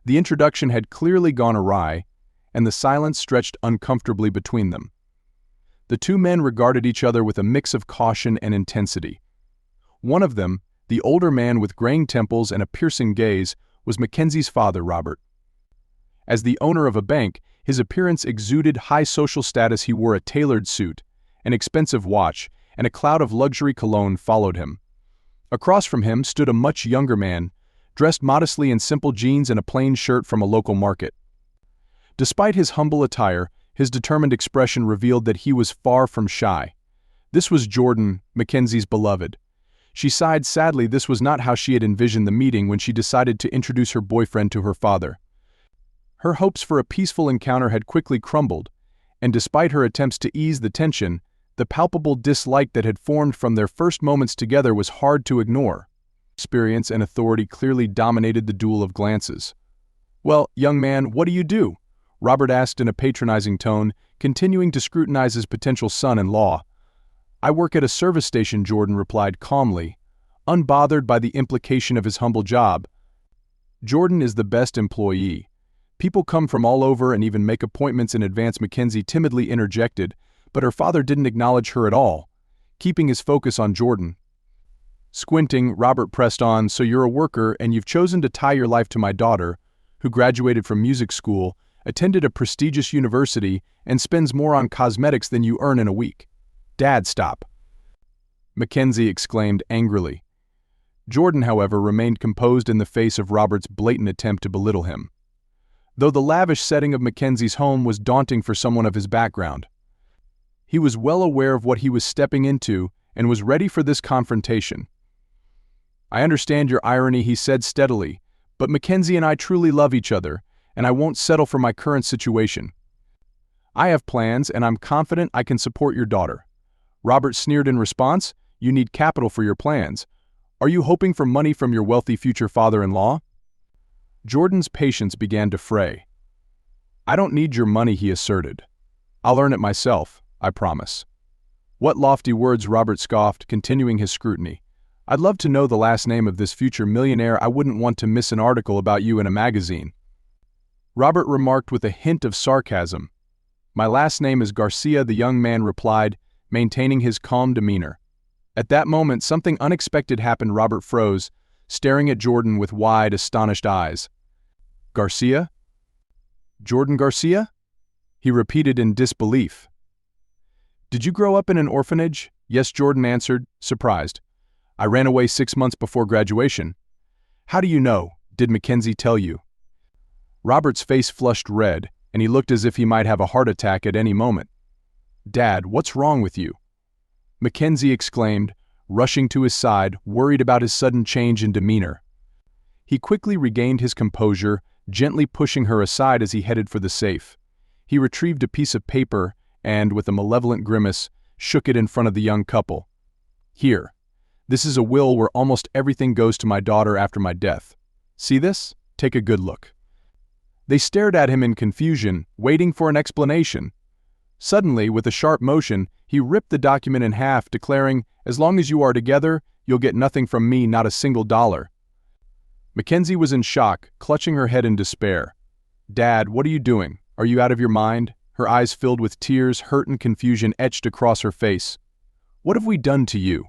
The introduction had clearly gone awry, and the silence stretched uncomfortably between them. The two men regarded each other with a mix of caution and intensity. One of them, the older man with graying temples and a piercing gaze, was Mackenzie's father, Robert. As the owner of a bank, his appearance exuded high social status. He wore a tailored suit, an expensive watch, and a cloud of luxury cologne followed him. Across from him stood a much younger man, dressed modestly in simple jeans and a plain shirt from a local market. Despite his humble attire, his determined expression revealed that he was far from shy. This was Jordan, Mackenzie's beloved. She sighed sadly. This was not how she had envisioned the meeting when she decided to introduce her boyfriend to her father. Her hopes for a peaceful encounter had quickly crumbled, and despite her attempts to ease the tension, the palpable dislike that had formed from their first moments together was hard to ignore. Experience and authority clearly dominated the duel of glances. "Well, young man, what do you do?" Robert asked in a patronizing tone, continuing to scrutinize his potential son-in-law. "I work at a service station," Jordan replied calmly, unbothered by the implication of his humble job. "Jordan is the best employee. People come from all over and even make appointments in advance." Mackenzie timidly interjected, but her father didn't acknowledge her at all, keeping his focus on Jordan. Squinting, Robert pressed on, "So you're a worker and you've chosen to tie your life to my daughter, who graduated from music school, attended a prestigious university, and spends more on cosmetics than you earn in a week." "Dad, stop!" Mackenzie exclaimed angrily. Jordan, however, remained composed in the face of Robert's blatant attempt to belittle him. Though the lavish setting of Mackenzie's home was daunting for someone of his background, he was well aware of what he was stepping into and was ready for this confrontation. "I understand your irony," he said steadily, "but Mackenzie and I truly love each other, and I won't settle for my current situation. I have plans, and I'm confident I can support your daughter." Robert sneered in response, "You need capital for your plans. Are you hoping for money from your wealthy future father-in-law?" Jordan's patience began to fray. "I don't need your money," he asserted. "I'll earn it myself, I promise." "What lofty words," Robert scoffed, continuing his scrutiny. "I'd love to know the last name of this future millionaire. I wouldn't want to miss an article about you in a magazine." Robert remarked with a hint of sarcasm. "My last name is Garcia," the young man replied, maintaining his calm demeanor. At that moment, something unexpected happened. Robert froze, staring at Jordan with wide, astonished eyes. "Garcia? Jordan Garcia?" he repeated in disbelief. "Did you grow up in an orphanage?" "Yes," Jordan answered, surprised. "I ran away 6 months before graduation." "How do you know? Did Mackenzie tell you?" Robert's face flushed red, and he looked as if he might have a heart attack at any moment. "Dad, what's wrong with you?" Mackenzie exclaimed, rushing to his side, worried about his sudden change in demeanor. He quickly regained his composure, gently pushing her aside as he headed for the safe. He retrieved a piece of paper and, with a malevolent grimace, shook it in front of the young couple. "Here. This is a will where almost everything goes to my daughter after my death. See this? Take a good look." They stared at him in confusion, waiting for an explanation. Suddenly, with a sharp motion, he ripped the document in half, declaring, "As long as you are together, you'll get nothing from me, not a single dollar." Mackenzie was in shock, clutching her head in despair. "Dad, what are you doing? Are you out of your mind?" Her eyes filled with tears, hurt and confusion etched across her face. "What have we done to you?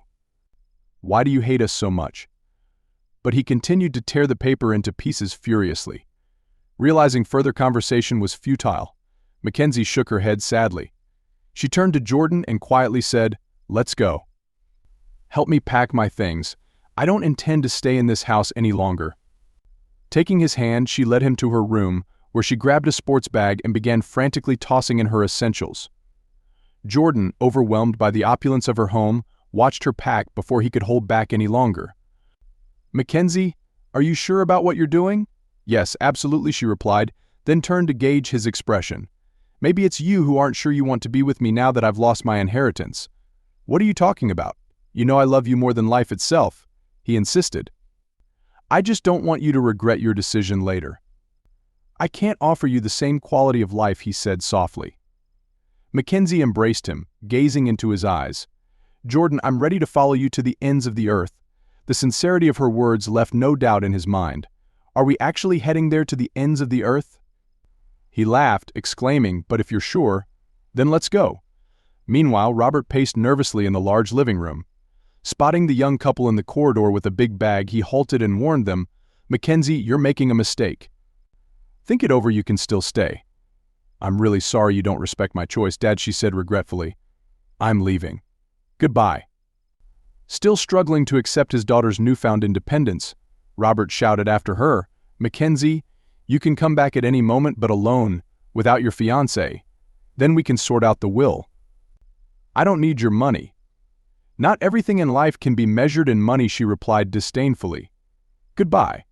Why do you hate us so much?" But he continued to tear the paper into pieces furiously. Realizing further conversation was futile, Mackenzie shook her head sadly. She turned to Jordan and quietly said, "Let's go. Help me pack my things. I don't intend to stay in this house any longer." Taking his hand, she led him to her room, where she grabbed a sports bag and began frantically tossing in her essentials. Jordan, overwhelmed by the opulence of her home, watched her pack before he could hold back any longer. "Mackenzie, are you sure about what you're doing?" "Yes, absolutely," she replied, then turned to gauge his expression. "Maybe it's you who aren't sure you want to be with me now that I've lost my inheritance." "What are you talking about? You know I love you more than life itself," he insisted. "I just don't want you to regret your decision later." "I can't offer you the same quality of life," he said softly. Mackenzie embraced him, gazing into his eyes. "Jordan, I'm ready to follow you to the ends of the earth." The sincerity of her words left no doubt in his mind. Are we actually heading there to the ends of the earth?" He laughed, exclaiming, "But if you're sure, then let's go." Meanwhile, Robert paced nervously in the large living room. Spotting the young couple in the corridor with a big bag, he halted and warned them, "Mackenzie, you're making a mistake. Think it over, you can still stay." "I'm really sorry you don't respect my choice, Dad," she said regretfully. "I'm leaving. Goodbye." Still struggling to accept his daughter's newfound independence, Robert shouted after her, "Mackenzie, you can come back at any moment, but alone, without your fiancé. Then we can sort out the will. I don't need your money." "Not everything in life can be measured in money," she replied disdainfully. "Goodbye."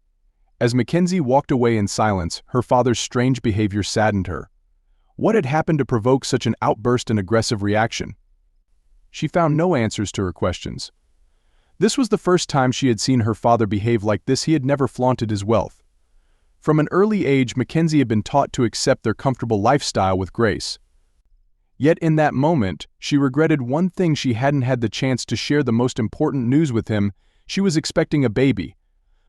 As Mackenzie walked away in silence, her father's strange behavior saddened her. What had happened to provoke such an outburst and aggressive reaction? She found no answers to her questions. This was the first time she had seen her father behave like this. He had never flaunted his wealth. From an early age, Mackenzie had been taught to accept their comfortable lifestyle with grace. Yet in that moment, she regretted one thing: she hadn't had the chance to share the most important news with him. She was expecting a baby.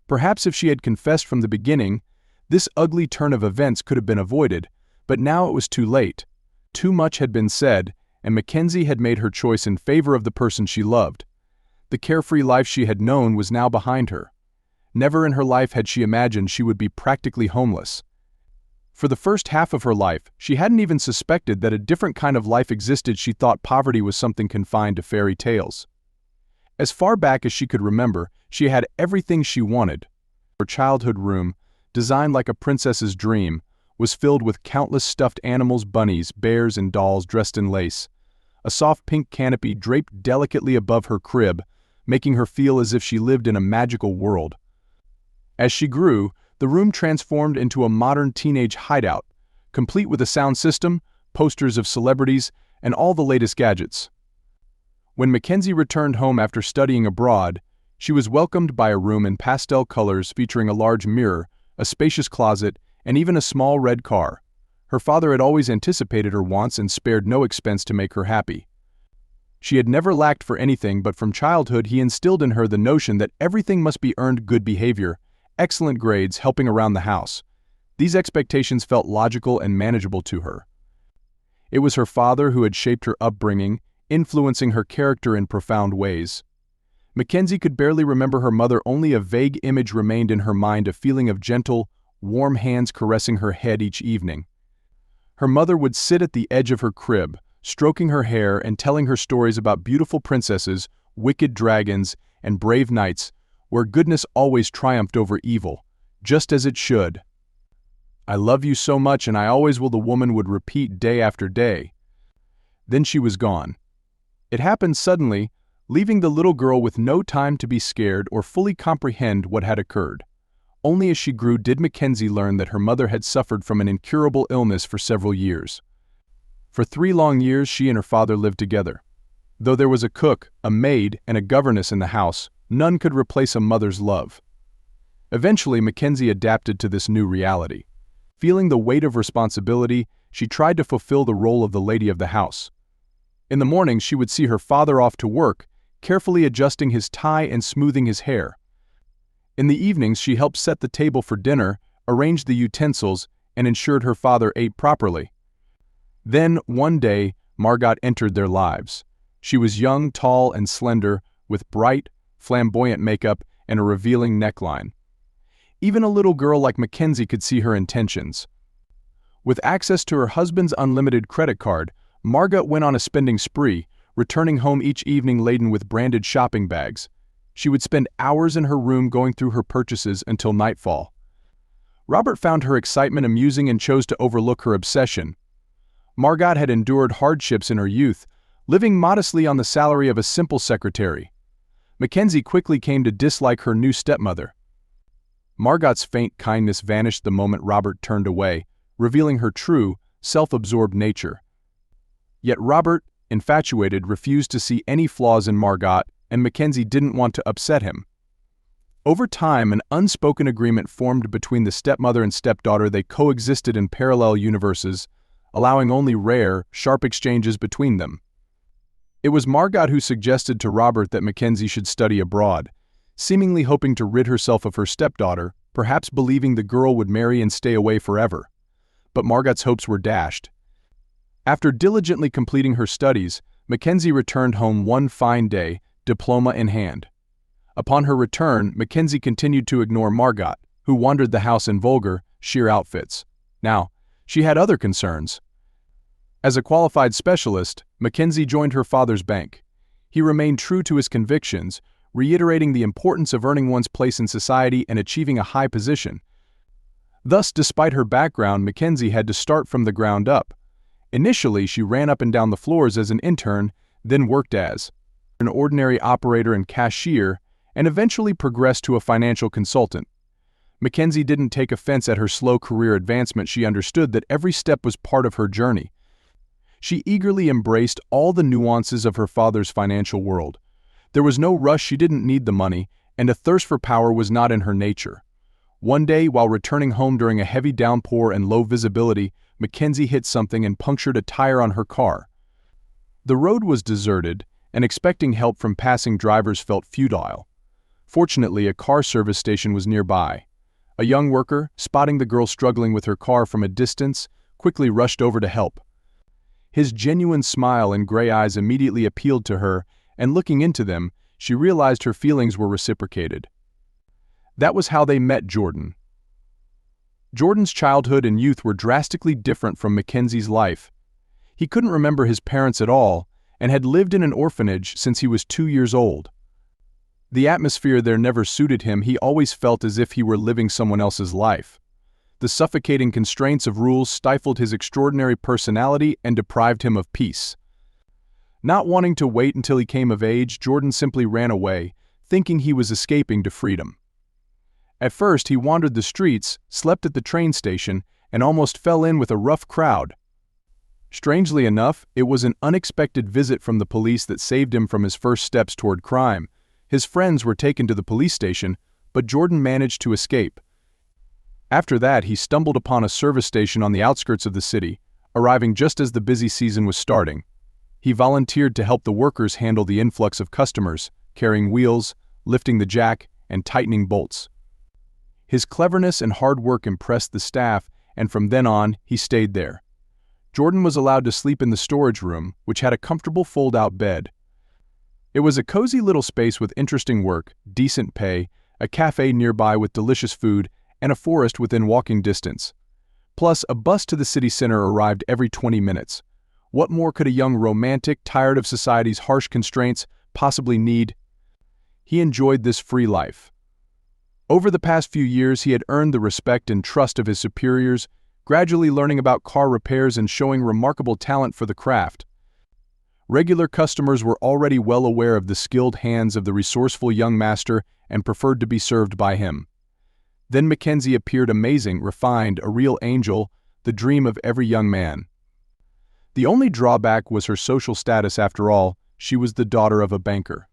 Perhaps if she had confessed from the beginning, this ugly turn of events could have been avoided, but now it was too late. Too much had been said, and Mackenzie had made her choice in favor of the person she loved. The carefree life she had known was now behind her. Never in her life had she imagined she would be practically homeless. For the first half of her life, she hadn't even suspected that a different kind of life existed. She thought poverty was something confined to fairy tales. As far back as she could remember, she had everything she wanted. Her childhood room, designed like a princess's dream, was filled with countless stuffed animals, bunnies, bears, and dolls dressed in lace. A soft pink canopy draped delicately above her crib, making her feel as if she lived in a magical world. As she grew, the room transformed into a modern teenage hideout, complete with a sound system, posters of celebrities, and all the latest gadgets. When Mackenzie returned home after studying abroad, she was welcomed by a room in pastel colors featuring a large mirror, a spacious closet, and even a small red car. Her father had always anticipated her wants and spared no expense to make her happy. She had never lacked for anything, but from childhood he instilled in her the notion that everything must be earned: good behavior, excellent grades, helping around the house. These expectations felt logical and manageable to her. It was her father who had shaped her upbringing, influencing her character in profound ways. Mackenzie could barely remember her mother. Only a vague image remained in her mind, a feeling of gentle, warm hands caressing her head each evening. Her mother would sit at the edge of her crib, stroking her hair and telling her stories about beautiful princesses, wicked dragons, and brave knights, where goodness always triumphed over evil, just as it should. "I love you so much, and I always will," the woman would repeat day after day. Then she was gone. It happened suddenly, leaving the little girl with no time to be scared or fully comprehend what had occurred. Only as she grew did Mackenzie learn that her mother had suffered from an incurable illness for several years. For 3 long years she and her father lived together. Though there was a cook, a maid, and a governess in the house, none could replace a mother's love. Eventually, Mackenzie adapted to this new reality. Feeling the weight of responsibility, she tried to fulfill the role of the lady of the house. In the mornings, she would see her father off to work, carefully adjusting his tie and smoothing his hair. In the evenings, she helped set the table for dinner, arranged the utensils, and ensured her father ate properly. Then, one day, Margot entered their lives. She was young, tall, and slender, with bright, flamboyant makeup and a revealing neckline. Even a little girl like Mackenzie could see her intentions. With access to her husband's unlimited credit card, Margot went on a spending spree, returning home each evening laden with branded shopping bags. She would spend hours in her room going through her purchases until nightfall. Robert found her excitement amusing and chose to overlook her obsession. Margot had endured hardships in her youth, living modestly on the salary of a simple secretary. Mackenzie quickly came to dislike her new stepmother. Margot's faint kindness vanished the moment Robert turned away, revealing her true, self-absorbed nature. Yet Robert, infatuated, refused to see any flaws in Margot, and Mackenzie didn't want to upset him. Over time, an unspoken agreement formed between the stepmother and stepdaughter. They coexisted in parallel universes, allowing only rare, sharp exchanges between them. It was Margot who suggested to Robert that Mackenzie should study abroad, seemingly hoping to rid herself of her stepdaughter, perhaps believing the girl would marry and stay away forever. But Margot's hopes were dashed. After diligently completing her studies, Mackenzie returned home one fine day, diploma in hand. Upon her return, Mackenzie continued to ignore Margot, who wandered the house in vulgar, sheer outfits. Now, she had other concerns. As a qualified specialist, Mackenzie joined her father's bank. He remained true to his convictions, reiterating the importance of earning one's place in society and achieving a high position. Thus, despite her background, Mackenzie had to start from the ground up. Initially, she ran up and down the floors as an intern, then worked as an ordinary operator and cashier, and eventually progressed to a financial consultant. Mackenzie didn't take offense at her slow career advancement. She understood that every step was part of her journey. She eagerly embraced all the nuances of her father's financial world. There was no rush, she didn't need the money, and a thirst for power was not in her nature. One day, while returning home during a heavy downpour and low visibility, Mackenzie hit something and punctured a tire on her car. The road was deserted, and expecting help from passing drivers felt futile. Fortunately, a car service station was nearby. A young worker, spotting the girl struggling with her car from a distance, quickly rushed over to help. His genuine smile and gray eyes immediately appealed to her, and looking into them, she realized her feelings were reciprocated. That was how they met Jordan. Jordan's childhood and youth were drastically different from Mackenzie's life. He couldn't remember his parents at all, and had lived in an orphanage since he was 2 years old. The atmosphere there never suited him. He always felt as if he were living someone else's life. The suffocating constraints of rules stifled his extraordinary personality and deprived him of peace. Not wanting to wait until he came of age, Jordan simply ran away, thinking he was escaping to freedom. At first, he wandered the streets, slept at the train station, and almost fell in with a rough crowd. Strangely enough, it was an unexpected visit from the police that saved him from his first steps toward crime. His friends were taken to the police station, but Jordan managed to escape. After that, he stumbled upon a service station on the outskirts of the city, arriving just as the busy season was starting. He volunteered to help the workers handle the influx of customers, carrying wheels, lifting the jack, and tightening bolts. His cleverness and hard work impressed the staff, and from then on, he stayed there. Jordan was allowed to sleep in the storage room, which had a comfortable fold-out bed. It was a cozy little space with interesting work, decent pay, a cafe nearby with delicious food, and a forest within walking distance. Plus, a bus to the city center arrived every 20 minutes. What more could a young romantic, tired of society's harsh constraints, possibly need? He enjoyed this free life. Over the past few years, he had earned the respect and trust of his superiors, gradually learning about car repairs and showing remarkable talent for the craft. Regular customers were already well aware of the skilled hands of the resourceful young master and preferred to be served by him. Then Mackenzie appeared amazing, refined, a real angel, the dream of every young man. The only drawback was her social status. After all, she was the daughter of a banker.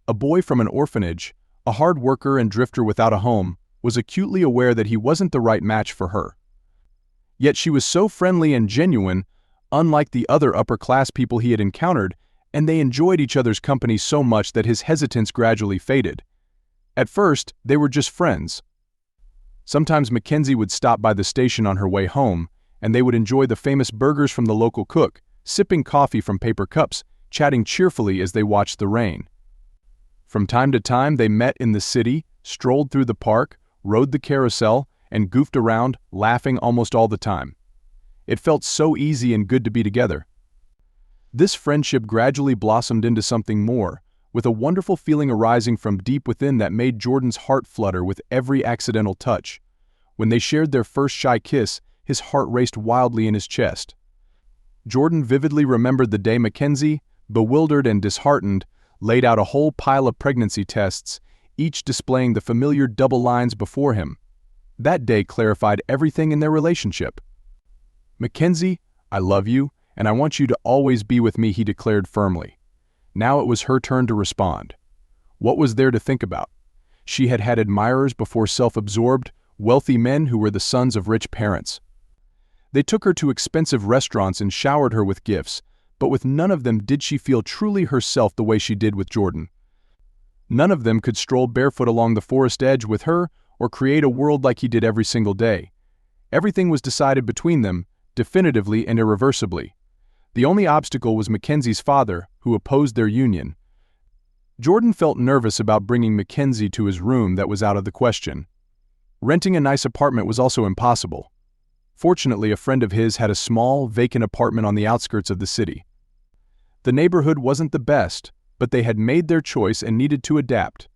A boy from an orphanage, a hard worker and drifter without a home, was acutely aware that he wasn't the right match for her. Yet she was so friendly and genuine, unlike the other upper-class people he had encountered, and they enjoyed each other's company so much that his hesitance gradually faded. At first, they were just friends. Sometimes Mackenzie would stop by the station on her way home, and they would enjoy the famous burgers from the local cook, sipping coffee from paper cups, chatting cheerfully as they watched the rain. From time to time, they met in the city, strolled through the park, rode the carousel, and goofed around, laughing almost all the time. It felt so easy and good to be together. This friendship gradually blossomed into something more, with a wonderful feeling arising from deep within that made Jordan's heart flutter with every accidental touch. When they shared their first shy kiss, his heart raced wildly in his chest. Jordan vividly remembered the day Mackenzie, bewildered and disheartened, laid out a whole pile of pregnancy tests, each displaying the familiar double lines before him. That day clarified everything in their relationship. "Mackenzie, I love you, and I want you to always be with me," he declared firmly. Now it was her turn to respond. What was there to think about? She had had admirers before, self-absorbed, wealthy men who were the sons of rich parents. They took her to expensive restaurants and showered her with gifts, but with none of them did she feel truly herself the way she did with Jordan. None of them could stroll barefoot along the forest edge with her or create a world like he did every single day. Everything was decided between them, definitively and irreversibly. The only obstacle was Mackenzie's father, who opposed their union. Jordan felt nervous about bringing Mackenzie to his room. That was out of the question. Renting a nice apartment was also impossible. Fortunately, a friend of his had a small, vacant apartment on the outskirts of the city. The neighborhood wasn't the best, but they had made their choice and needed to adapt.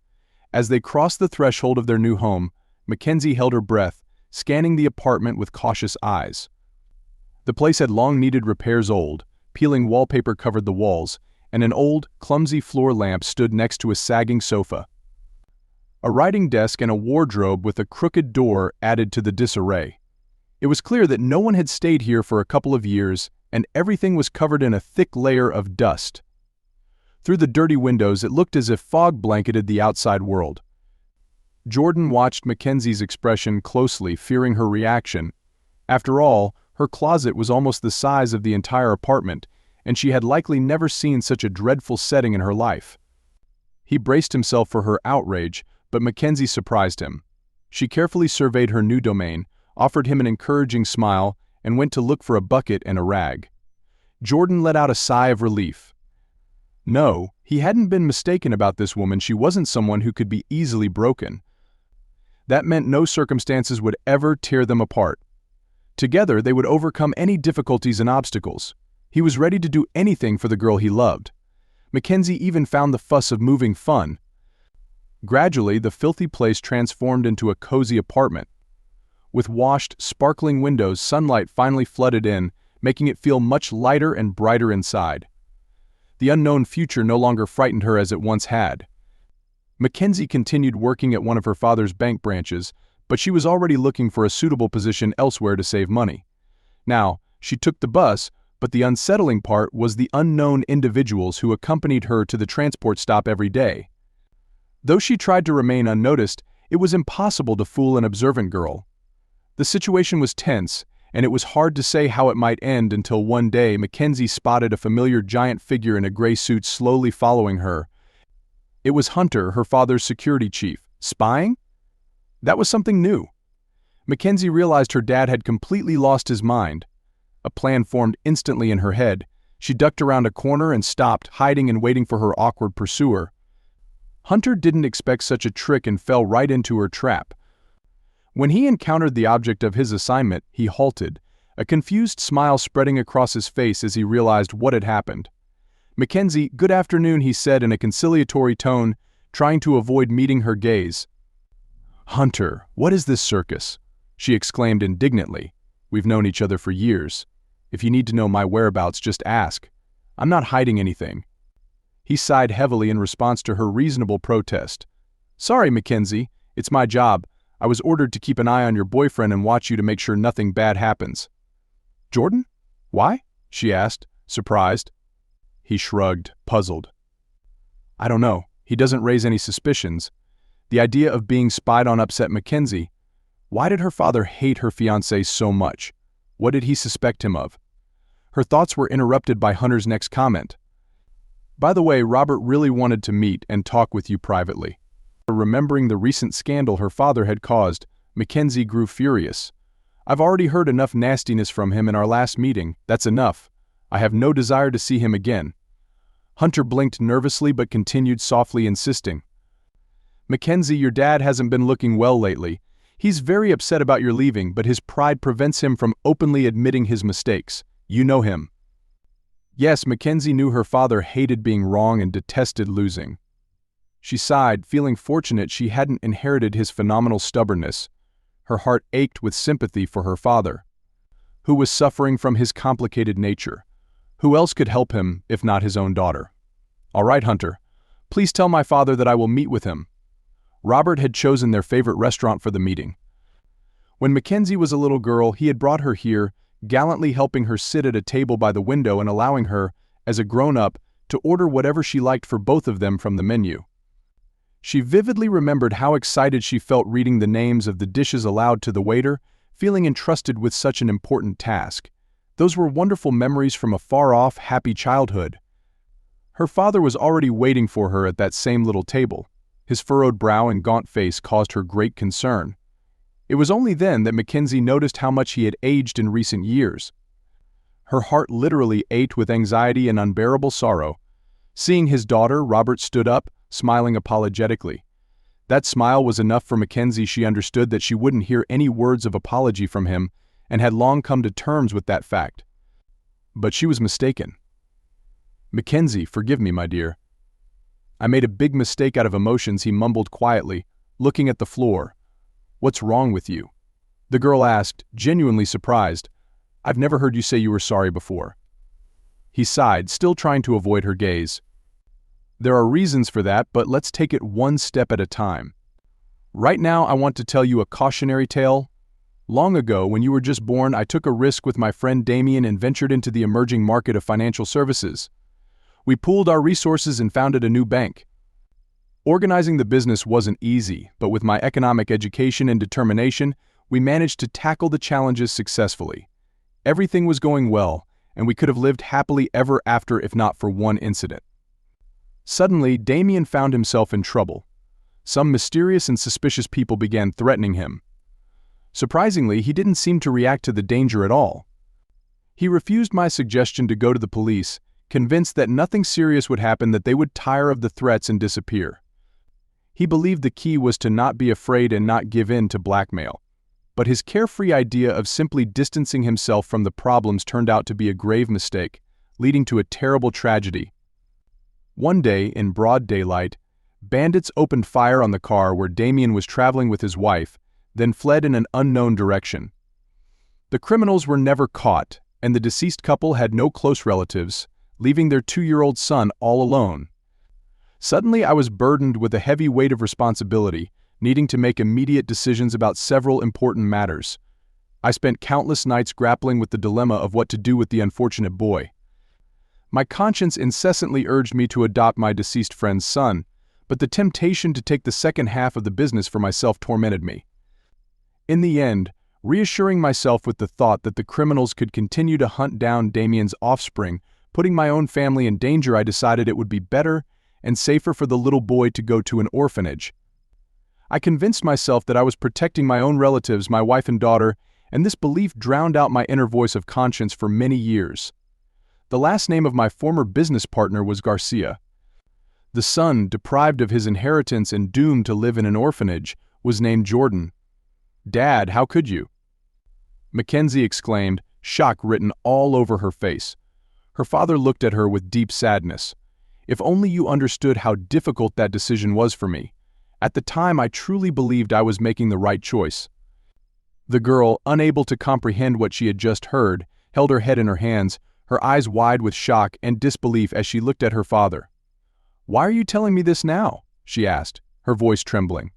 As they crossed the threshold of their new home, Mackenzie held her breath, scanning the apartment with cautious eyes. The place had long needed repairs. Old, peeling wallpaper covered the walls, and an old, clumsy floor lamp stood next to a sagging sofa. A writing desk and a wardrobe with a crooked door added to the disarray. It was clear that no one had stayed here for a couple of years, and everything was covered in a thick layer of dust. Through the dirty windows, it looked as if fog blanketed the outside world. Jordan watched Mackenzie's expression closely, fearing her reaction. After all, her closet was almost the size of the entire apartment, and she had likely never seen such a dreadful setting in her life. He braced himself for her outrage, but Mackenzie surprised him. She carefully surveyed her new domain, offered him an encouraging smile, and went to look for a bucket and a rag. Jordan let out a sigh of relief. No, he hadn't been mistaken about this woman. She wasn't someone who could be easily broken. That meant no circumstances would ever tear them apart. Together, they would overcome any difficulties and obstacles. He was ready to do anything for the girl he loved. Mackenzie even found the fuss of moving fun. Gradually, the filthy place transformed into a cozy apartment. With washed, sparkling windows, sunlight finally flooded in, making it feel much lighter and brighter inside. The unknown future no longer frightened her as it once had. Mackenzie continued working at one of her father's bank branches, but she was already looking for a suitable position elsewhere to save money. Now, she took the bus, but the unsettling part was the unknown individuals who accompanied her to the transport stop every day. Though she tried to remain unnoticed, it was impossible to fool an observant girl. The situation was tense, and it was hard to say how it might end until one day Mackenzie spotted a familiar giant figure in a gray suit slowly following her. It was Hunter, her father's security chief. Spying? That was something new. Mackenzie realized her dad had completely lost his mind. A plan formed instantly in her head. She ducked around a corner and stopped, hiding and waiting for her awkward pursuer. Hunter didn't expect such a trick and fell right into her trap. When he encountered the object of his assignment, he halted, a confused smile spreading across his face as he realized what had happened. "Mackenzie, good afternoon," he said in a conciliatory tone, trying to avoid meeting her gaze. "Hunter, what is this circus?" she exclaimed indignantly. "We've known each other for years. If you need to know my whereabouts, just ask. I'm not hiding anything." He sighed heavily in response to her reasonable protest. "Sorry, Mackenzie, it's my job. I was ordered to keep an eye on your boyfriend and watch you to make sure nothing bad happens." "Jordan? Why?" she asked, surprised. He shrugged, puzzled. "I don't know. He doesn't raise any suspicions." The idea of being spied on upset Mackenzie. Why did her father hate her fiancé so much? What did he suspect him of? Her thoughts were interrupted by Hunter's next comment. "By the way, Robert really wanted to meet and talk with you privately." Remembering the recent scandal her father had caused, Mackenzie grew furious. "I've already heard enough nastiness from him in our last meeting. That's enough. I have no desire to see him again." Hunter blinked nervously but continued softly, insisting. "Mackenzie, your dad hasn't been looking well lately. He's very upset about your leaving, but his pride prevents him from openly admitting his mistakes. You know him." Yes, Mackenzie knew her father hated being wrong and detested losing. She sighed, feeling fortunate she hadn't inherited his phenomenal stubbornness. Her heart ached with sympathy for her father, who was suffering from his complicated nature. Who else could help him, if not his own daughter? "All right, Hunter. Please tell my father that I will meet with him." Robert had chosen their favorite restaurant for the meeting. When Mackenzie was a little girl, he had brought her here, gallantly helping her sit at a table by the window and allowing her, as a grown-up, to order whatever she liked for both of them from the menu. She vividly remembered how excited she felt reading the names of the dishes aloud to the waiter, feeling entrusted with such an important task. Those were wonderful memories from a far-off, happy childhood. Her father was already waiting for her at that same little table. His furrowed brow and gaunt face caused her great concern. It was only then that Mackenzie noticed how much he had aged in recent years. Her heart literally ached with anxiety and unbearable sorrow. Seeing his daughter, Robert stood up, smiling apologetically. That smile was enough for Mackenzie. She understood that she wouldn't hear any words of apology from him, and had long come to terms with that fact. But she was mistaken. "Mackenzie, forgive me, my dear. I made a big mistake out of emotions," he mumbled quietly, looking at the floor. "What's wrong with you?" The girl asked, genuinely surprised. "I've never heard you say you were sorry before." He sighed, still trying to avoid her gaze. "There are reasons for that, but let's take it one step at a time. Right now, I want to tell you a cautionary tale. Long ago, when you were just born, I took a risk with my friend Damien and ventured into the emerging market of financial services. We pooled our resources and founded a new bank. Organizing the business wasn't easy, but with my economic education and determination, we managed to tackle the challenges successfully. Everything was going well, and we could have lived happily ever after if not for one incident. Suddenly, Damien found himself in trouble. Some mysterious and suspicious people began threatening him. Surprisingly, he didn't seem to react to the danger at all. He refused my suggestion to go to the police, convinced that nothing serious would happen, that they would tire of the threats and disappear. He believed the key was to not be afraid and not give in to blackmail. But his carefree idea of simply distancing himself from the problems turned out to be a grave mistake, leading to a terrible tragedy. One day, in broad daylight, bandits opened fire on the car where Damien was traveling with his wife, then fled in an unknown direction. The criminals were never caught, and the deceased couple had no close relatives, leaving their 2-year-old son all alone. Suddenly, I was burdened with a heavy weight of responsibility, needing to make immediate decisions about several important matters. I spent countless nights grappling with the dilemma of what to do with the unfortunate boy. My conscience incessantly urged me to adopt my deceased friend's son, but the temptation to take the second half of the business for myself tormented me. In the end, reassuring myself with the thought that the criminals could continue to hunt down Damien's offspring, putting my own family in danger, I decided it would be better and safer for the little boy to go to an orphanage. I convinced myself that I was protecting my own relatives, my wife and daughter, and this belief drowned out my inner voice of conscience for many years. The last name of my former business partner was Garcia. The son, deprived of his inheritance and doomed to live in an orphanage, was named Jordan. "Dad, how could you?" Mackenzie exclaimed, shock written all over her face. Her father looked at her with deep sadness. "If only you understood how difficult that decision was for me. At the time, I truly believed I was making the right choice." The girl, unable to comprehend what she had just heard, held her head in her hands, her eyes wide with shock and disbelief as she looked at her father. "Why are you telling me this now?" she asked, her voice trembling.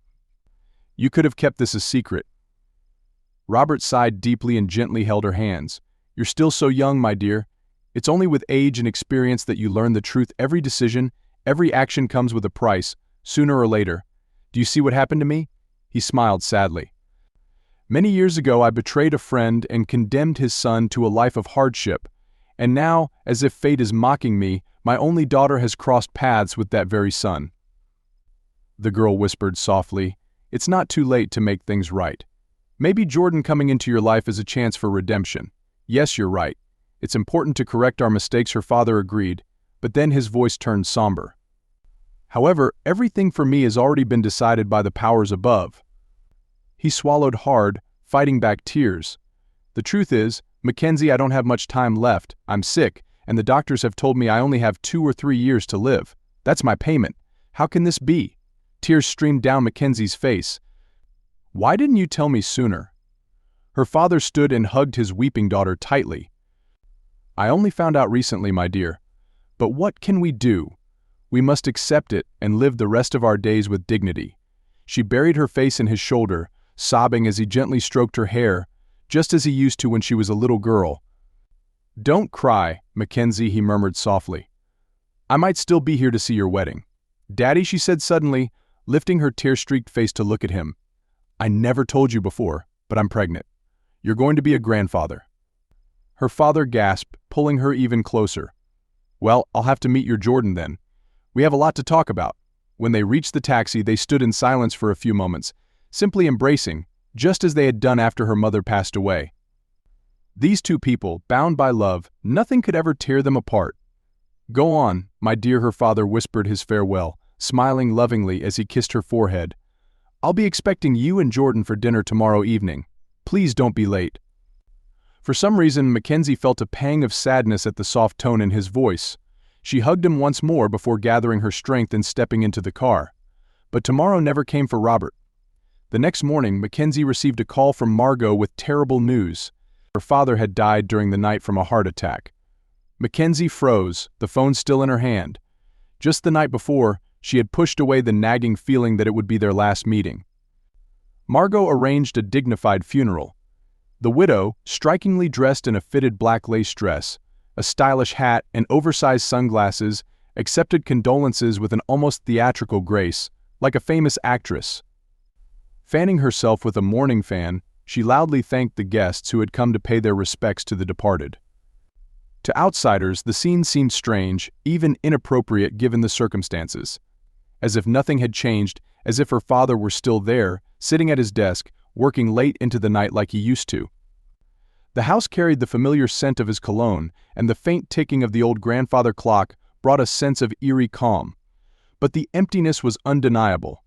"You could have kept this a secret." Robert sighed deeply and gently held her hands. "You're still so young, my dear. It's only with age and experience that you learn the truth. Every decision, every action comes with a price, sooner or later. Do you see what happened to me?" He smiled sadly. "Many years ago I betrayed a friend and condemned his son to a life of hardship, and now, as if fate is mocking me, my only daughter has crossed paths with that very son." The girl whispered softly, "It's not too late to make things right. Maybe Jordan coming into your life is a chance for redemption. Yes, you're right. It's important to correct our mistakes." Her father agreed, but then his voice turned somber. "However, everything for me has already been decided by the powers above." He swallowed hard, fighting back tears. "The truth is, Mackenzie, I don't have much time left. I'm sick, and the doctors have told me I only have 2 or 3 years to live. That's my payment. How can this be?" Tears streamed down Mackenzie's face. "Why didn't you tell me sooner?" Her father stood and hugged his weeping daughter tightly. "I only found out recently, my dear. But what can we do? We must accept it and live the rest of our days with dignity." She buried her face in his shoulder, sobbing as he gently stroked her hair, just as he used to when she was a little girl. "Don't cry, Mackenzie," he murmured softly. "I might still be here to see your wedding." "Daddy," she said suddenly, lifting her tear-streaked face to look at him. "I never told you before, but I'm pregnant. You're going to be a grandfather." Her father gasped, pulling her even closer. "Well, I'll have to meet your Jordan then. We have a lot to talk about. When they reached the taxi, they stood in silence for a few moments, simply embracing, just as they had done after her mother passed away. These two people, bound by love, nothing could ever tear them apart. "Go on, my dear," her father whispered his farewell, smiling lovingly as he kissed her forehead. "I'll be expecting you and Jordan for dinner tomorrow evening. Please don't be late." For some reason, Mackenzie felt a pang of sadness at the soft tone in his voice. She hugged him once more before gathering her strength and stepping into the car. But tomorrow never came for Robert. The next morning, Mackenzie received a call from Margot with terrible news. Her father had died during the night from a heart attack. Mackenzie froze, the phone still in her hand. Just the night before, she had pushed away the nagging feeling that it would be their last meeting. Margot arranged a dignified funeral. The widow, strikingly dressed in a fitted black lace dress, a stylish hat, and oversized sunglasses, accepted condolences with an almost theatrical grace, like a famous actress. Fanning herself with a mourning fan, she loudly thanked the guests who had come to pay their respects to the departed. To outsiders, the scene seemed strange, even inappropriate given the circumstances. As if nothing had changed, as if her father were still there, sitting at his desk, working late into the night like he used to. The house carried the familiar scent of his cologne, and the faint ticking of the old grandfather clock brought a sense of eerie calm. But the emptiness was undeniable.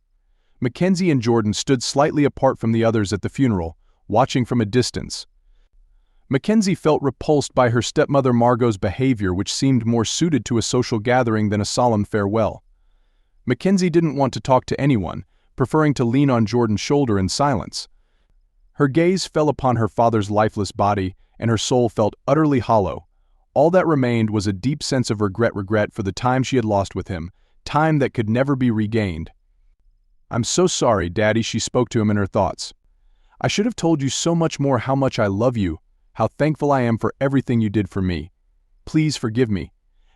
Mackenzie and Jordan stood slightly apart from the others at the funeral, watching from a distance. Mackenzie felt repulsed by her stepmother Margot's behavior, which seemed more suited to a social gathering than a solemn farewell. Mackenzie didn't want to talk to anyone, preferring to lean on Jordan's shoulder in silence. Her gaze fell upon her father's lifeless body, and her soul felt utterly hollow. All that remained was a deep sense of regret for the time she had lost with him, time that could never be regained. "I'm so sorry, Daddy," she spoke to him in her thoughts. "I should have told you so much more how much I love you, how thankful I am for everything you did for me. Please forgive me."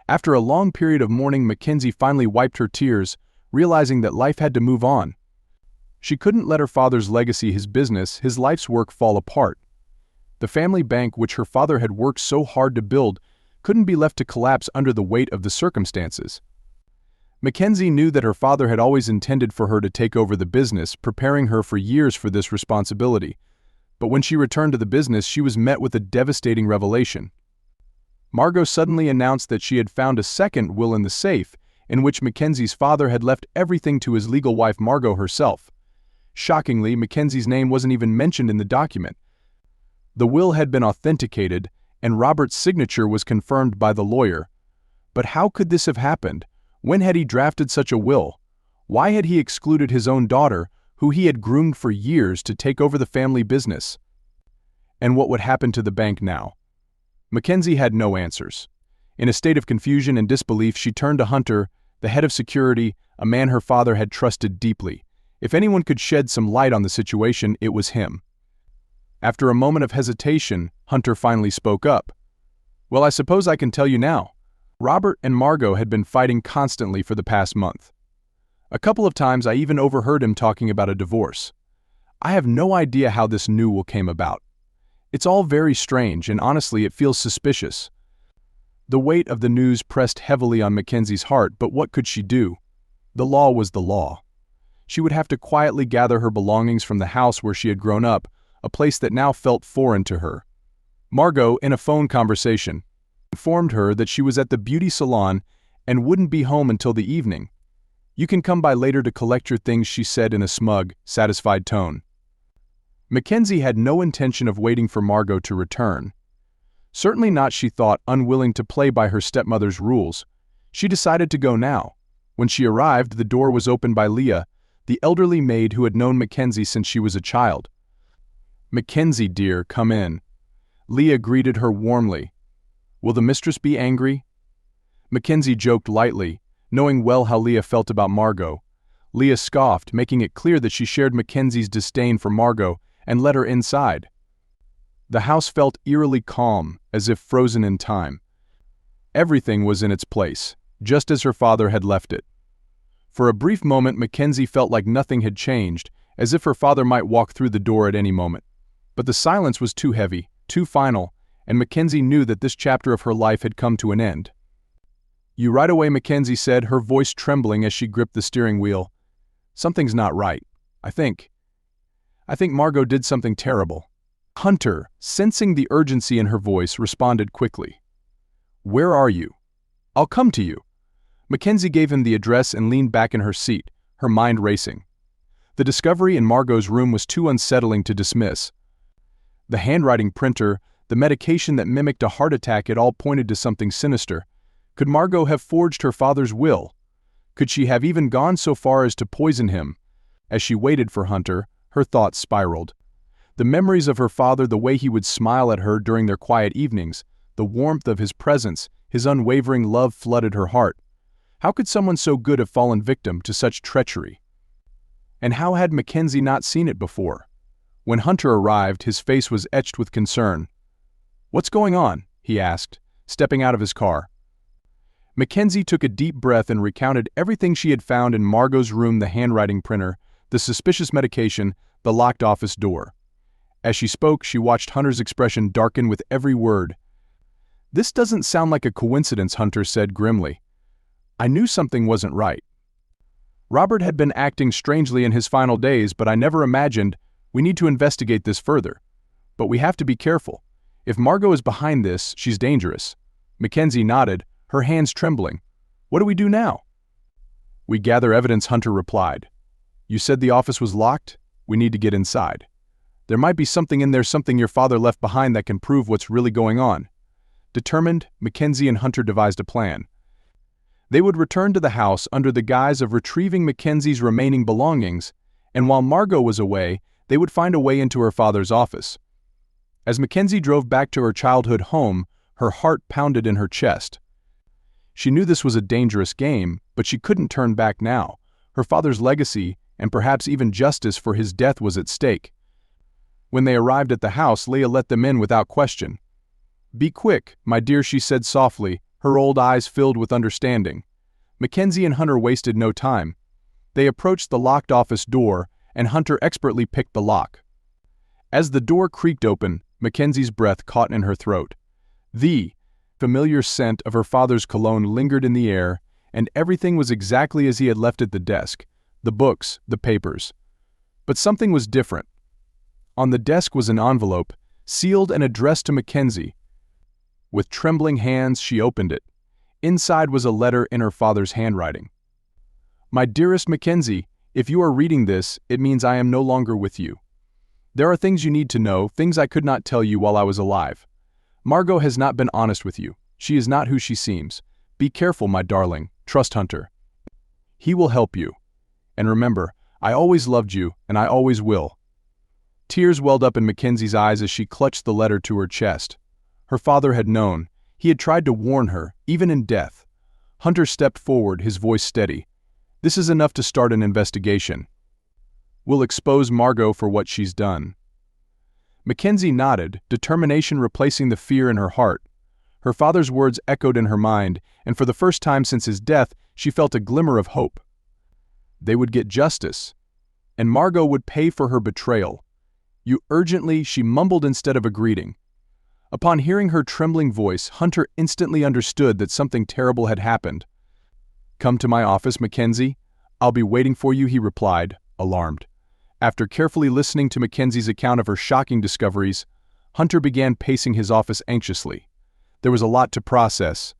After a long period of mourning, Mackenzie finally wiped her tears, realizing that life had to move on. She couldn't let her father's legacy, his business, his life's work fall apart. The family bank, which her father had worked so hard to build, couldn't be left to collapse under the weight of the circumstances. Mackenzie knew that her father had always intended for her to take over the business, preparing her for years for this responsibility. But when she returned to the business, she was met with a devastating revelation. Margot suddenly announced that she had found a second will in the safe, in which Mackenzie's father had left everything to his legal wife Margot herself. Shockingly, Mackenzie's name wasn't even mentioned in the document. The will had been authenticated, and Robert's signature was confirmed by the lawyer. But how could this have happened? When had he drafted such a will? Why had he excluded his own daughter, who he had groomed for years, to take over the family business? And what would happen to the bank now? Mackenzie had no answers. In a state of confusion and disbelief, she turned to Hunter, the head of security, a man her father had trusted deeply. If anyone could shed some light on the situation, it was him. After a moment of hesitation, Hunter finally spoke up. "Well, I suppose I can tell you now. Robert and Margot had been fighting constantly for the past month. A couple of times I even overheard him talking about a divorce. I have no idea how this new will came about. It's all very strange, and honestly it feels suspicious." The weight of the news pressed heavily on Mackenzie's heart, but what could she do? The law was the law. She would have to quietly gather her belongings from the house where she had grown up, a place that now felt foreign to her. Margot, in a phone conversation, informed her that she was at the beauty salon and wouldn't be home until the evening. "You can come by later to collect your things," she said in a smug, satisfied tone. Mackenzie had no intention of waiting for Margot to return. Certainly not, she thought, unwilling to play by her stepmother's rules. She decided to go now. When she arrived, the door was opened by Leah, the elderly maid who had known Mackenzie since she was a child. "Mackenzie, dear, come in." Leah greeted her warmly. "Will the mistress be angry?" Mackenzie joked lightly, knowing well how Leah felt about Margot. Leah scoffed, making it clear that she shared Mackenzie's disdain for Margot, and led her inside. The house felt eerily calm, as if frozen in time. Everything was in its place, just as her father had left it. For a brief moment, Mackenzie felt like nothing had changed, as if her father might walk through the door at any moment. But the silence was too heavy, too final, and Mackenzie knew that this chapter of her life had come to an end. You right away, Mackenzie said, her voice trembling as she gripped the steering wheel. Something's not right. I think Margot did something terrible. Hunter, sensing the urgency in her voice, responded quickly. Where are you? I'll come to you. Mackenzie gave him the address and leaned back in her seat, her mind racing. The discovery in Margot's room was too unsettling to dismiss. The handwriting printer, the medication that mimicked a heart attack, it all pointed to something sinister. Could Margot have forged her father's will? Could she have even gone so far as to poison him? As she waited for Hunter, her thoughts spiraled. The memories of her father, the way he would smile at her during their quiet evenings, the warmth of his presence, his unwavering love flooded her heart. How could someone so good have fallen victim to such treachery? And how had Mackenzie not seen it before? When Hunter arrived, his face was etched with concern. What's going on? He asked, stepping out of his car. Mackenzie took a deep breath and recounted everything she had found in Margot's room: the handwriting printer, the suspicious medication, the locked office door. As she spoke, she watched Hunter's expression darken with every word. This doesn't sound like a coincidence, Hunter said grimly. I knew something wasn't right. Robert had been acting strangely in his final days, but I never imagined. We need to investigate this further. But we have to be careful. If Margot is behind this, she's dangerous. Mackenzie nodded, her hands trembling. What do we do now? We gather evidence, Hunter replied. You said the office was locked? We need to get inside. There might be something in there, something your father left behind that can prove what's really going on. Determined, Mackenzie and Hunter devised a plan. They would return to the house under the guise of retrieving Mackenzie's remaining belongings, and while Margot was away, they would find a way into her father's office. As Mackenzie drove back to her childhood home, her heart pounded in her chest. She knew this was a dangerous game, but she couldn't turn back now. Her father's legacy, and perhaps even justice for his death, was at stake. When they arrived at the house, Leah let them in without question. Be quick, my dear, she said softly, her old eyes filled with understanding. Mackenzie and Hunter wasted no time. They approached the locked office door, and Hunter expertly picked the lock. As the door creaked open, Mackenzie's breath caught in her throat. The familiar scent of her father's cologne lingered in the air, and everything was exactly as he had left it: the desk, the books, the papers. But something was different. On the desk was an envelope, sealed and addressed to Mackenzie. With trembling hands, she opened it. Inside was a letter in her father's handwriting. My dearest Mackenzie, if you are reading this, it means I am no longer with you. There are things you need to know, things I could not tell you while I was alive. Margot has not been honest with you. She is not who she seems. Be careful, my darling. Trust Hunter. He will help you. And remember, I always loved you, and I always will. Tears welled up in Mackenzie's eyes as she clutched the letter to her chest. Her father had known. He had tried to warn her, even in death. Hunter stepped forward, his voice steady. This is enough to start an investigation. We'll expose Margot for what she's done. Mackenzie nodded, determination replacing the fear in her heart. Her father's words echoed in her mind, and for the first time since his death, she felt a glimmer of hope. They would get justice, and Margot would pay for her betrayal. You urgently, she mumbled instead of a greeting. Upon hearing her trembling voice, Hunter instantly understood that something terrible had happened. Come to my office, Mackenzie. I'll be waiting for you, he replied, alarmed. After carefully listening to Mackenzie's account of her shocking discoveries, Hunter began pacing his office anxiously. There was a lot to process.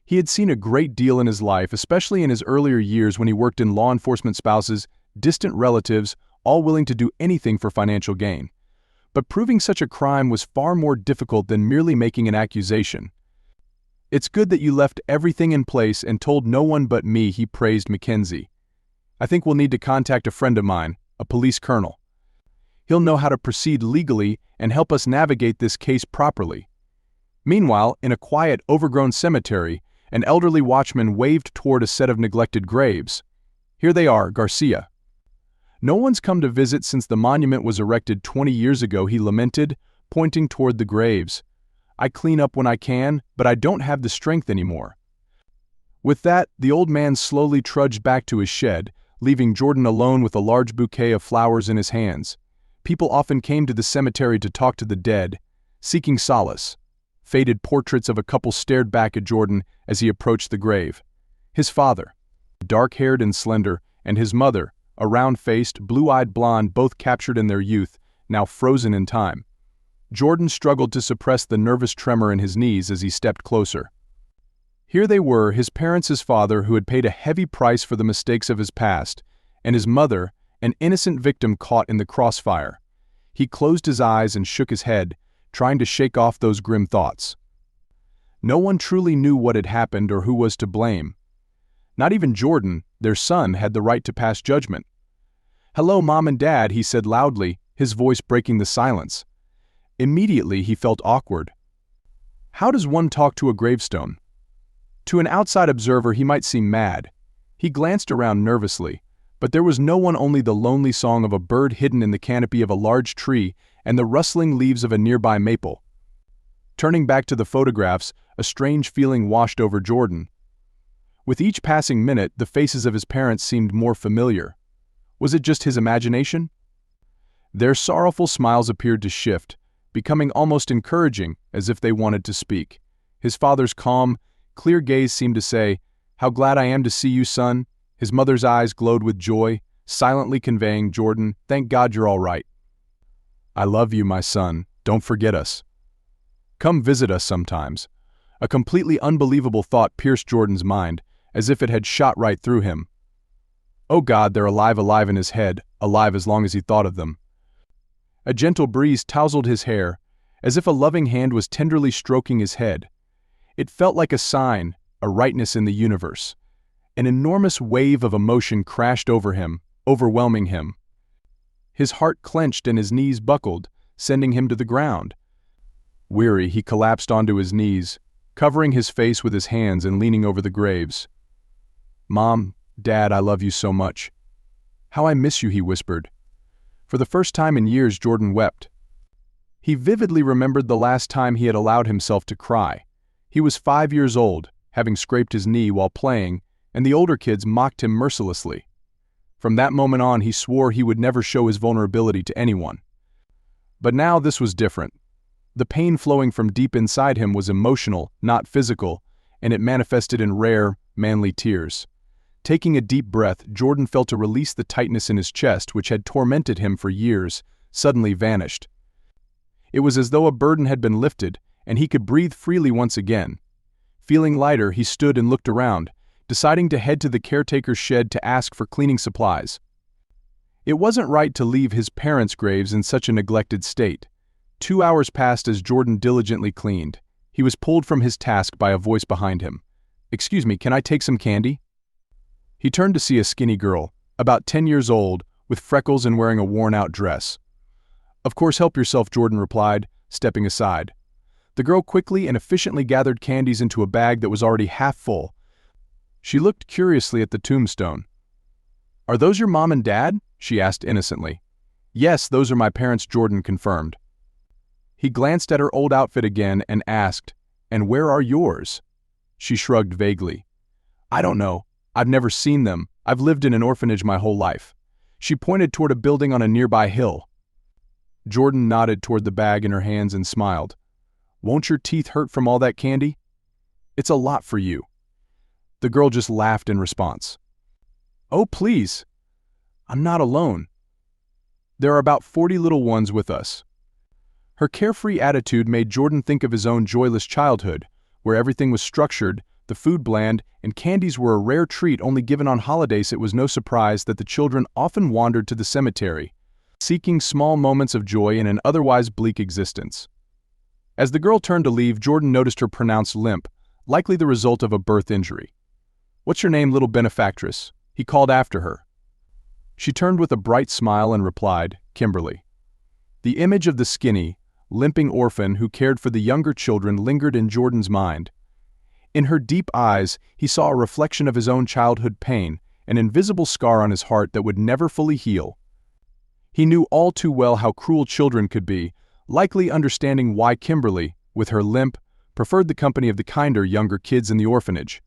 He had seen a great deal in his life, especially in his earlier years when he worked in law enforcement. Spouses, distant relatives, all willing to do anything for financial gain. But proving such a crime was far more difficult than merely making an accusation. It's good that you left everything in place and told no one but me, he praised Mackenzie. I think we'll need to contact a friend of mine, a police colonel. He'll know how to proceed legally and help us navigate this case properly. Meanwhile, in a quiet, overgrown cemetery, an elderly watchman waved toward a set of neglected graves. Here they are, Garcia. No one's come to visit since the monument was erected 20 years ago, he lamented, pointing toward the graves. I clean up when I can, but I don't have the strength anymore. With that, the old man slowly trudged back to his shed, leaving Jordan alone with a large bouquet of flowers in his hands. People often came to the cemetery to talk to the dead, seeking solace. Faded portraits of a couple stared back at Jordan as he approached the grave. His father, dark-haired and slender, and his mother, a round-faced, blue-eyed blonde, both captured in their youth, now frozen in time. Jordan struggled to suppress the nervous tremor in his knees as he stepped closer. Here they were, his parents, his father, who had paid a heavy price for the mistakes of his past, and his mother, an innocent victim caught in the crossfire. He closed his eyes and shook his head, trying to shake off those grim thoughts. No one truly knew what had happened or who was to blame. Not even Jordan, their son, had the right to pass judgment. "Hello, Mom and Dad," he said loudly, his voice breaking the silence. Immediately he felt awkward. How does one talk to a gravestone? To an outside observer he might seem mad. He glanced around nervously, but there was no one, only the lonely song of a bird hidden in the canopy of a large tree and the rustling leaves of a nearby maple. Turning back to the photographs, a strange feeling washed over Jordan. With each passing minute, the faces of his parents seemed more familiar. Was it just his imagination? Their sorrowful smiles appeared to shift, becoming almost encouraging, as if they wanted to speak. His father's calm, clear gaze seemed to say, "How glad I am to see you, son." His mother's eyes glowed with joy, silently conveying, "Jordan, thank God you're all right. I love you, my son. Don't forget us. Come visit us sometimes." A completely unbelievable thought pierced Jordan's mind, as if it had shot right through him. Oh God, they're alive in his head, alive as long as he thought of them. A gentle breeze tousled his hair, as if a loving hand was tenderly stroking his head. It felt like a sign, a rightness in the universe. An enormous wave of emotion crashed over him, overwhelming him. His heart clenched and his knees buckled, sending him to the ground. Weary, he collapsed onto his knees, covering his face with his hands and leaning over the graves. "Mom, Dad, I love you so much. How I miss you," he whispered. For the first time in years, Jordan wept. He vividly remembered the last time he had allowed himself to cry. He was 5 years old, having scraped his knee while playing, and the older kids mocked him mercilessly. From that moment on, he swore he would never show his vulnerability to anyone. But now this was different. The pain flowing from deep inside him was emotional, not physical, and it manifested in rare, manly tears. Taking a deep breath, Jordan felt a release. The tightness in his chest, which had tormented him for years, suddenly vanished. It was as though a burden had been lifted, and he could breathe freely once again. Feeling lighter, he stood and looked around, deciding to head to the caretaker's shed to ask for cleaning supplies. It wasn't right to leave his parents' graves in such a neglected state. 2 hours passed as Jordan diligently cleaned. He was pulled from his task by a voice behind him. "Excuse me, can I take some candy?" He turned to see a skinny girl, about 10 years old, with freckles and wearing a worn-out dress. "Of course, help yourself," Jordan replied, stepping aside. The girl quickly and efficiently gathered candies into a bag that was already half full. She looked curiously at the tombstone. "Are those your mom and dad?" she asked innocently. "Yes, those are my parents," Jordan confirmed. He glanced at her old outfit again and asked, "And where are yours?" She shrugged vaguely. "I don't know. I've never seen them. I've lived in an orphanage my whole life." She pointed toward a building on a nearby hill. Jordan nodded toward the bag in her hands and smiled. "Won't your teeth hurt from all that candy?" "It's a lot for you." The girl just laughed in response. "Oh, please. I'm not alone. There are about 40 little ones with us." Her carefree attitude made Jordan think of his own joyless childhood, where everything was structured, the food bland, and candies were a rare treat only given on holidays. It was no surprise that the children often wandered to the cemetery, seeking small moments of joy in an otherwise bleak existence. As the girl turned to leave, Jordan noticed her pronounced limp, likely the result of a birth injury. "What's your name, little benefactress?" he called after her. She turned with a bright smile and replied, "Kimberly." The image of the skinny, limping orphan who cared for the younger children lingered in Jordan's mind. In her deep eyes, he saw a reflection of his own childhood pain, an invisible scar on his heart that would never fully heal. He knew all too well how cruel children could be, likely understanding why Kimberly, with her limp, preferred the company of the kinder younger kids in the orphanage.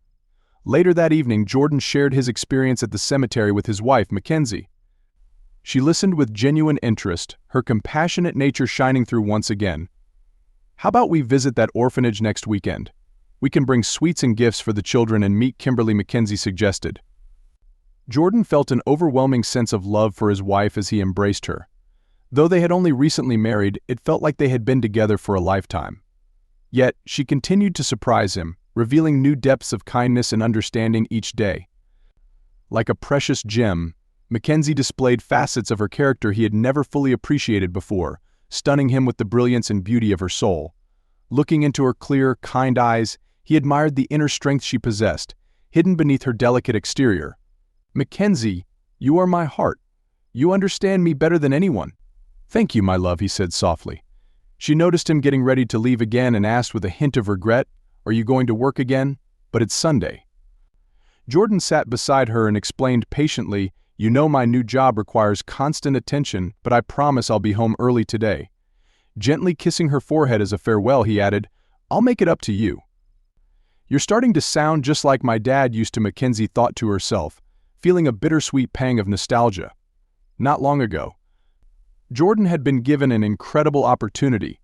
Later that evening, Jordan shared his experience at the cemetery with his wife, Mackenzie. She listened with genuine interest, her compassionate nature shining through once again. How about we visit that orphanage next weekend? We can bring sweets and gifts for the children and meet Kimberly, Mackenzie suggested. Jordan felt an overwhelming sense of love for his wife as he embraced her. Though they had only recently married, it felt like they had been together for a lifetime. Yet, she continued to surprise him, revealing new depths of kindness and understanding each day. Like a precious gem, Mackenzie displayed facets of her character he had never fully appreciated before, stunning him with the brilliance and beauty of her soul. Looking into her clear, kind eyes, he admired the inner strength she possessed, hidden beneath her delicate exterior. "Mackenzie, you are my heart. You understand me better than anyone." "Thank you, my love," he said softly. She noticed him getting ready to leave again and asked with a hint of regret, "Are you going to work again? But it's Sunday." Jordan sat beside her and explained patiently, "You know my new job requires constant attention, but I promise I'll be home early today." Gently kissing her forehead as a farewell, he added, "I'll make it up to you." "You're starting to sound just like my dad used to," Mackenzie thought to herself, feeling a bittersweet pang of nostalgia. Not long ago, Jordan had been given an incredible opportunity.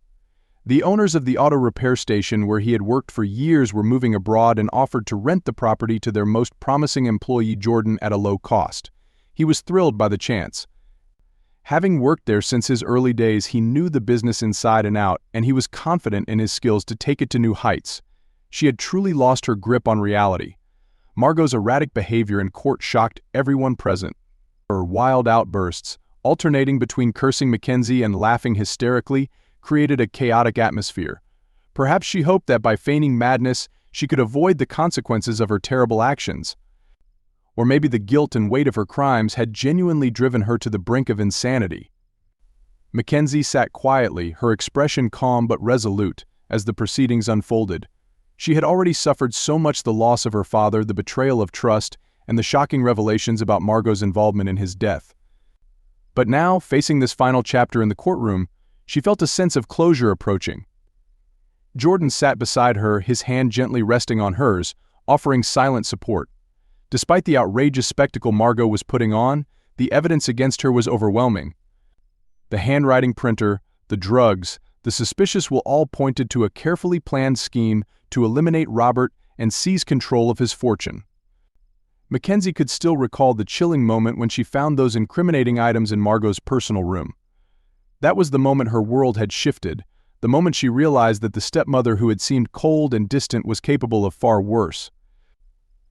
The owners of the auto repair station where he had worked for years were moving abroad and offered to rent the property to their most promising employee, Jordan, at a low cost. He was thrilled by the chance. Having worked there since his early days, he knew the business inside and out, and he was confident in his skills to take it to new heights. She had truly lost her grip on reality. Margot's erratic behavior in court shocked everyone present. Her wild outbursts, alternating between cursing Mackenzie and laughing hysterically, created a chaotic atmosphere. Perhaps she hoped that by feigning madness, she could avoid the consequences of her terrible actions. Or maybe the guilt and weight of her crimes had genuinely driven her to the brink of insanity. Mackenzie sat quietly, her expression calm but resolute, as the proceedings unfolded. She had already suffered so much: the loss of her father, the betrayal of trust, and the shocking revelations about Margot's involvement in his death. But now, facing this final chapter in the courtroom, she felt a sense of closure approaching. Jordan sat beside her, his hand gently resting on hers, offering silent support. Despite the outrageous spectacle Margot was putting on, the evidence against her was overwhelming. The handwriting printer, the drugs, the suspicious will all pointed to a carefully planned scheme to eliminate Robert and seize control of his fortune. Mackenzie could still recall the chilling moment when she found those incriminating items in Margot's personal room. That was the moment her world had shifted, the moment she realized that the stepmother who had seemed cold and distant was capable of far worse.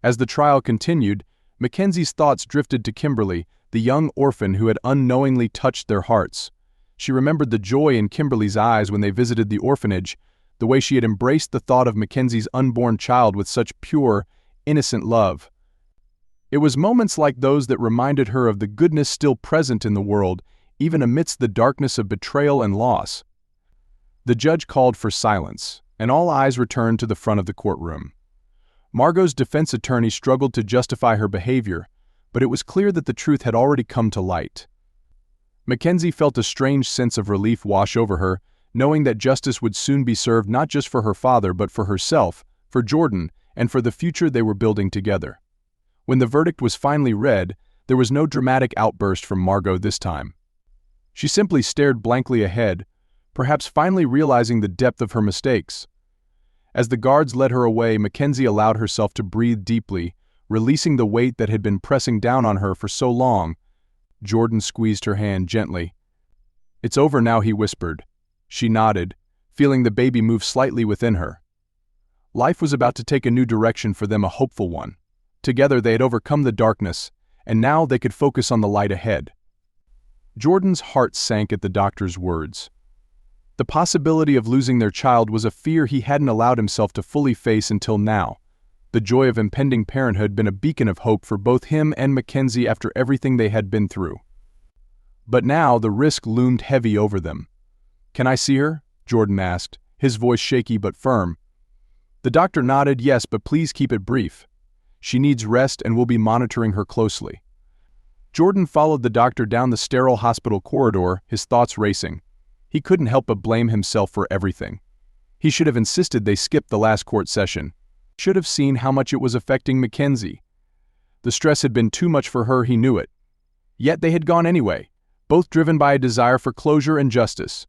As the trial continued, Mackenzie's thoughts drifted to Kimberly, the young orphan who had unknowingly touched their hearts. She remembered the joy in Kimberly's eyes when they visited the orphanage, the way she had embraced the thought of Mackenzie's unborn child with such pure, innocent love. It was moments like those that reminded her of the goodness still present in the world, even amidst the darkness of betrayal and loss. The judge called for silence, and all eyes returned to the front of the courtroom. Margot's defense attorney struggled to justify her behavior, but it was clear that the truth had already come to light. Mackenzie felt a strange sense of relief wash over her, knowing that justice would soon be served not just for her father but for herself, for Jordan, and for the future they were building together. When the verdict was finally read, there was no dramatic outburst from Margot this time. She simply stared blankly ahead, perhaps finally realizing the depth of her mistakes. As the guards led her away, Mackenzie allowed herself to breathe deeply, releasing the weight that had been pressing down on her for so long. Jordan squeezed her hand gently. "It's over now," he whispered. She nodded, feeling the baby move slightly within her. Life was about to take a new direction for them, a hopeful one. Together they had overcome the darkness, and now they could focus on the light ahead. Jordan's heart sank at the doctor's words. The possibility of losing their child was a fear he hadn't allowed himself to fully face until now. The joy of impending parenthood had been a beacon of hope for both him and Mackenzie after everything they had been through. But now the risk loomed heavy over them. "Can I see her?" Jordan asked, his voice shaky but firm. The doctor nodded, "Yes, but please keep it brief. She needs rest and we'll be monitoring her closely." Jordan followed the doctor down the sterile hospital corridor, his thoughts racing. He couldn't help but blame himself for everything. He should have insisted they skip the last court session. Should have seen how much it was affecting Mackenzie. The stress had been too much for her, he knew it. Yet they had gone anyway, both driven by a desire for closure and justice.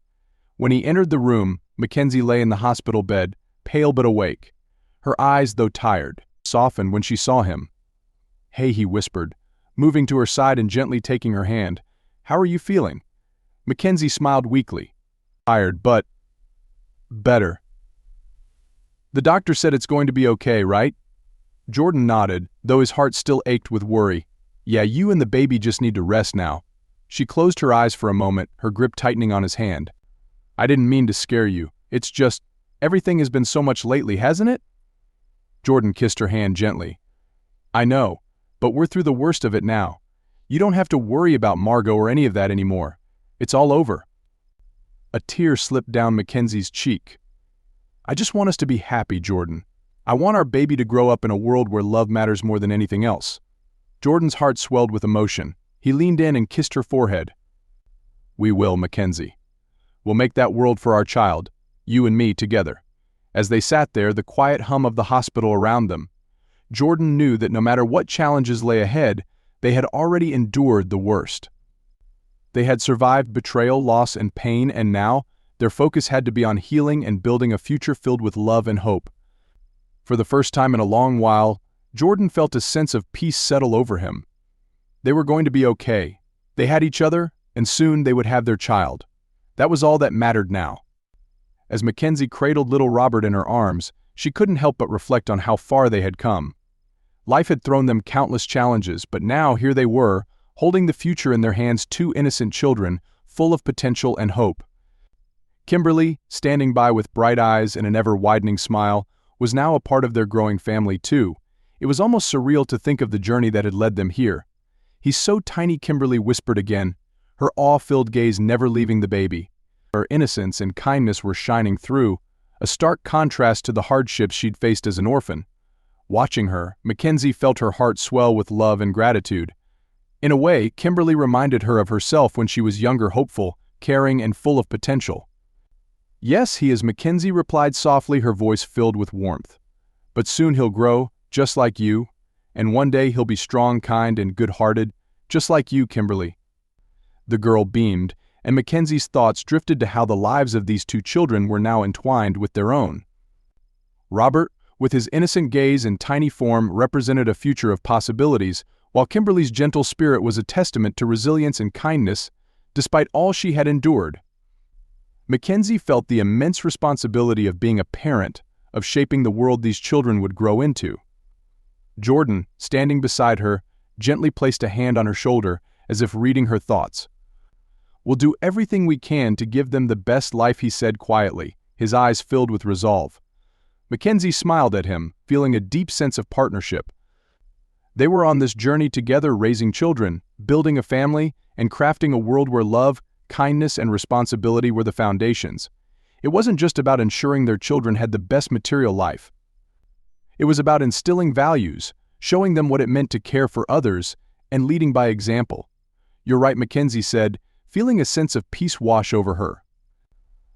When he entered the room, Mackenzie lay in the hospital bed, pale but awake. Her eyes, though tired, softened when she saw him. "Hey," he whispered, moving to her side and gently taking her hand. "How are you feeling?" Mackenzie smiled weakly. "Tired, but better." "The doctor said it's going to be okay, right?" Jordan nodded, though his heart still ached with worry. "Yeah, you and the baby just need to rest now." She closed her eyes for a moment, her grip tightening on his hand. "I didn't mean to scare you. It's just, everything has been so much lately, hasn't it?" Jordan kissed her hand gently. "I know, but we're through the worst of it now. You don't have to worry about Margot or any of that anymore. It's all over." A tear slipped down Mackenzie's cheek. "I just want us to be happy, Jordan. I want our baby to grow up in a world where love matters more than anything else." Jordan's heart swelled with emotion. He leaned in and kissed her forehead. "We will, Mackenzie. We'll make that world for our child, you and me together." As they sat there, the quiet hum of the hospital around them, Jordan knew that no matter what challenges lay ahead, they had already endured the worst. They had survived betrayal, loss, and pain, and now their focus had to be on healing and building a future filled with love and hope. For the first time in a long while, Jordan felt a sense of peace settle over him. They were going to be okay. They had each other, and soon they would have their child. That was all that mattered now. As Mackenzie cradled little Robert in her arms, she couldn't help but reflect on how far they had come. Life had thrown them countless challenges, but now here they were, holding the future in their hands, two innocent children, full of potential and hope. Kimberly, standing by with bright eyes and an ever-widening smile, was now a part of their growing family too. It was almost surreal to think of the journey that had led them here. "He's so tiny," Kimberly whispered again, her awe-filled gaze never leaving the baby. Her innocence and kindness were shining through, a stark contrast to the hardships she'd faced as an orphan. Watching her, Mackenzie felt her heart swell with love and gratitude. In a way, Kimberly reminded her of herself when she was younger, hopeful, caring, and full of potential. "Yes, he is," Mackenzie replied softly, her voice filled with warmth. "But soon he'll grow, just like you, and one day he'll be strong, kind, and good-hearted, just like you, Kimberly." The girl beamed, and Mackenzie's thoughts drifted to how the lives of these two children were now entwined with their own. Robert, with his innocent gaze and tiny form, represented a future of possibilities, while Kimberly's gentle spirit was a testament to resilience and kindness, despite all she had endured. Mackenzie felt the immense responsibility of being a parent, of shaping the world these children would grow into. Jordan, standing beside her, gently placed a hand on her shoulder, as if reading her thoughts. "We'll do everything we can to give them the best life," he said quietly, his eyes filled with resolve. Mackenzie smiled at him, feeling a deep sense of partnership. They were on this journey together, raising children, building a family, and crafting a world where love, kindness, and responsibility were the foundations. It wasn't just about ensuring their children had the best material life. It was about instilling values, showing them what it meant to care for others, and leading by example. "You're right," Mackenzie said, feeling a sense of peace wash over her.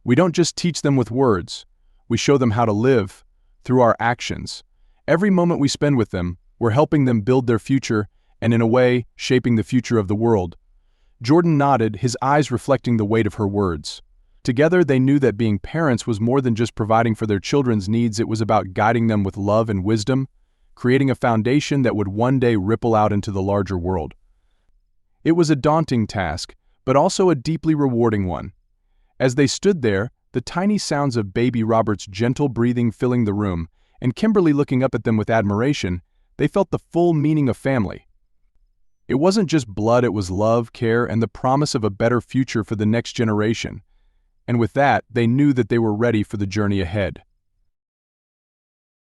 "We don't just teach them with words. We show them how to live, through our actions. Every moment we spend with them, we're helping them build their future, and in a way, shaping the future of the world." Jordan nodded, his eyes reflecting the weight of her words. Together they knew that being parents was more than just providing for their children's needs. It was about guiding them with love and wisdom, creating a foundation that would one day ripple out into the larger world. It was a daunting task, but also a deeply rewarding one. As they stood there, the tiny sounds of baby Robert's gentle breathing filling the room, and Kimberly looking up at them with admiration, they felt the full meaning of family. It wasn't just blood, it was love, care, and the promise of a better future for the next generation. And with that, they knew that they were ready for the journey ahead.